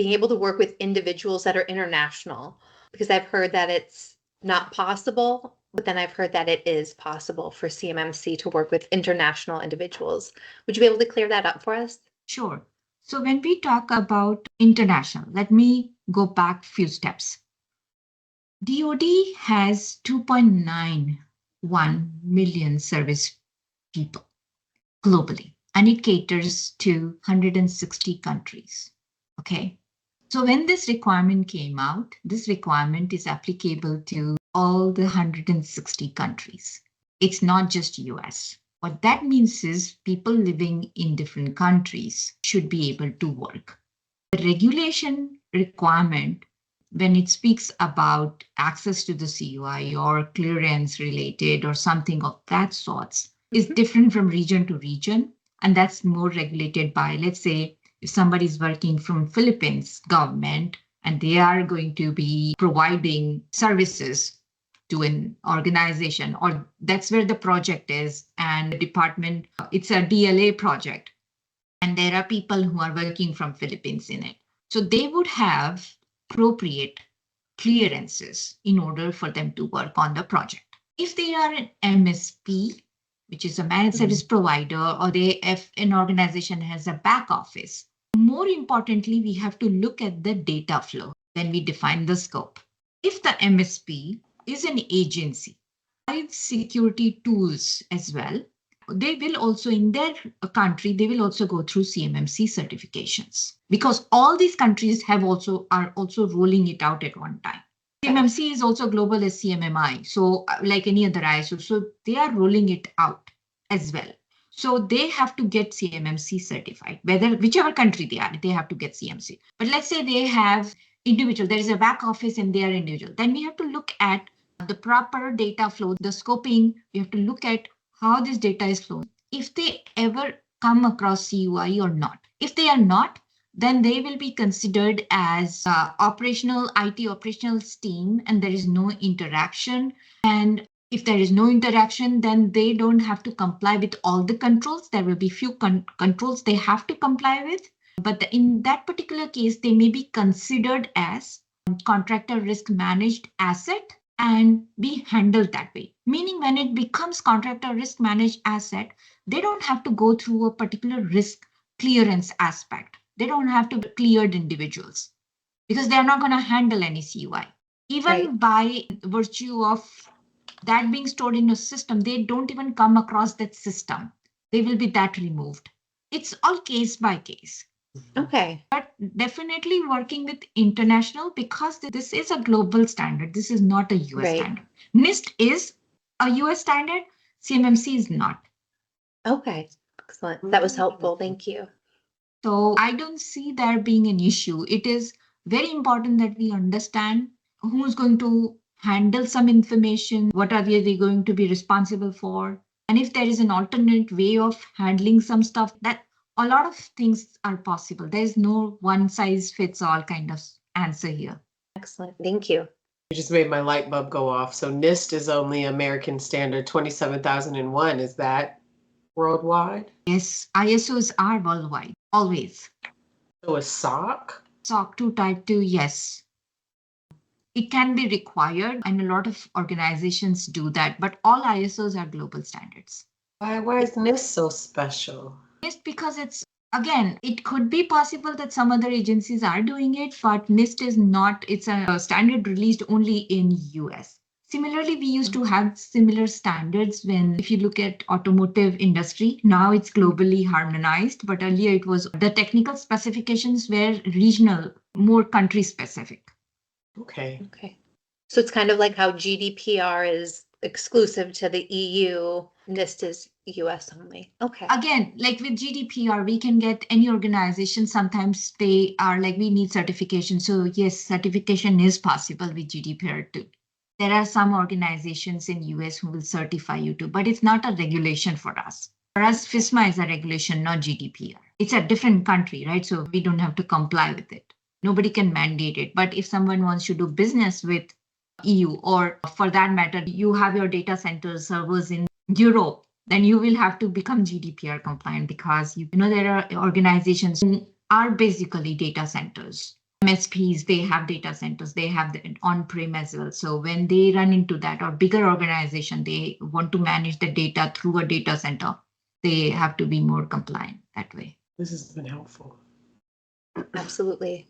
being able to work with individuals that are international, because I've heard that it's not possible, but then I've heard that it is possible for CMMC to work with international individuals. Would you be able to clear that up for us? Sure. So when we talk about international, let me go back a few steps. DoD has 2.91 million service people globally, and it caters to 160 countries. Okay. So when this requirement came out, this requirement is applicable to all the 160 countries. It's not just US. What that means is people living in different countries should be able to work. The regulation requirement, when it speaks about access to the CUI or clearance related or something of that sort, is different from region to region. And that's more regulated by, let's say, if somebody is working from Philippines government and they are going to be providing services to an organization, or that's where the project is, and the department, it's a DLA project, and there are people who are working from Philippines in it. So they would have appropriate clearances in order for them to work on the project. If they are an MSP, which is a managed service provider, or if an organization has a back office, more importantly, we have to look at the data flow. Then we define the scope. If the MSP is an agency, security tools as well, they will also, in their country, they will also go through CMMC certifications, because all these countries are also rolling it out at one time. CMMC is also global as CMMI, so like any other ISO, so they are rolling it out as well. So they have to get CMMC certified, whichever country they are, they have to get CMMC. But let's say they have individual, there is a back office and they are individual. Then we have to look at the proper data flow, the scoping. We have to look at how this data is flowing, if they ever come across CUI or not. If they are not, then they will be considered as IT operational team, and there is no interaction. And if there is no interaction, then they don't have to comply with all the controls. There will be few controls they have to comply with. But in that particular case, they may be considered as contractor risk managed asset and be handled that way. Meaning when it becomes contractor risk managed asset, they don't have to go through a particular risk clearance aspect. They don't have to be cleared individuals because they're not going to handle any CUI. Even by virtue of that being stored in a system, they don't even come across that system. They will be that removed. It's all case by case. Okay. But definitely working with international, because this is a global standard. This is not a US standard. NIST is a US standard. CMMC is not. Okay. Excellent. That was helpful. Thank you. So I don't see there being an issue. It is very important that we understand who's going to handle some information, what are they going to be responsible for, and if there is an alternate way of handling some stuff, that a lot of things are possible. There is no one size fits all kind of answer here. Excellent. Thank you. You just made my light bulb go off. So NIST is only American standard 27001. Is that worldwide? Yes, ISOs are worldwide, always. So a SOC? SOC 2 Type 2, yes. It can be required, and a lot of organizations do that, but all ISOs are global standards. Why is NIST so special? NIST, because it's, again, it could be possible that some other agencies are doing it, but NIST is not, it's a standard released only in US. Similarly, we used to have similar standards if you look at automotive industry, now it's globally harmonized, but earlier it was the technical specifications were regional, more country specific. Okay. So it's kind of like how GDPR is exclusive to the EU, NIST is US only. Okay. Again, like with GDPR, we can get any organization. Sometimes they are like, we need certification. So yes, certification is possible with GDPR too. There are some organizations in US who will certify you too, but it's not a regulation for us. For us, FISMA is a regulation, not GDPR. It's a different country, right? So we don't have to comply with it. Nobody can mandate it. But if someone wants to do business with EU, or for that matter, you have your data centers, servers in Europe, then you will have to become GDPR compliant, because there are organizations who are basically data centers MSPs, they have data centers, they have the on-prem as well. So when they run into that, or bigger organization, they want to manage the data through a data center, they have to be more compliant that way. This has been helpful. Absolutely.